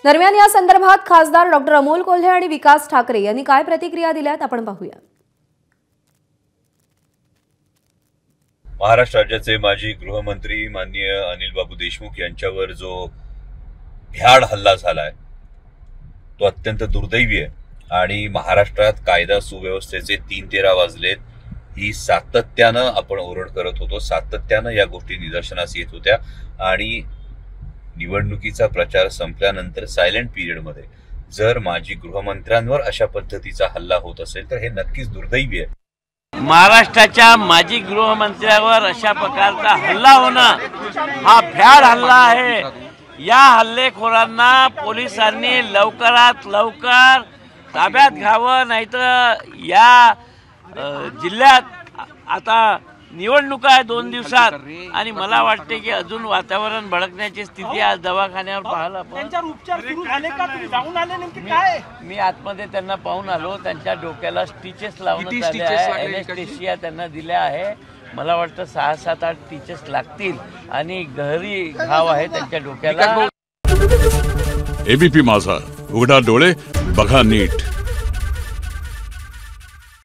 दरम्यान या संदर्भात खासदार डॉक्टर अमोल कोल्हे आणि विकास ठाकरे यांनी काय प्रतिक्रिया दिल्यात आपण पाहूया। महाराष्ट्र राज्याचे माजी गृहमंत्री माननीय अनिल बाबू देशमुख यांच्यावर जो भ्याड हल्ला झालाय तो अत्यंत दुर्दैवी आहे आणि महाराष्ट्रात कायदा सुव्यवस्थेचे 3-13 वाजलेत ही सातत्यानं आपण ओरड करत होतो, सातत्यानं या गोष्टी निदर्शनास येत होत्या आणि निवडणुकीचा प्रचार संपल्यानंतर सायलेंट पिरियडमध्ये जर माजी गृहमंत्र्यांवर अशा पद्धतीचा हल्ला होत असेल तर हे नक्कीच दुर्दैवी आहे। महाराष्ट्राच्या माजी गृहमंत्र्यावर अशा प्रकारचा हल्ला होणं हा भ्याड हल्ला आहे। या हल्लेखोरांना पोलिसांनी लवकरात लवकर ताब्यात घ्यावं, नाहीतर या जिल्ह्यात आता निवडणुका आहे 2 दिवसात आणि मला वाटते की अजून वातावरण भडकण्याची स्थिती आज दवाखान्यावर पाहायला आपण। त्यांच्यावर उपचार सुरू झाले का? तुम्ही जाऊन आले नेमके काय? मी आतमध्ये त्यांना पाहून आलो, त्यांच्या डोक्याला स्टिचेस लावण्यात आले आहे, एनेस्थेशिया त्यांना दिल्या आहे। मला वाटतं 6-7-8 स्टिचेस लागतील आणि गहरी घाव आहे त्यांच्या डोक्याला। एबीपी माझा, उघडा डोळे बघा नीट।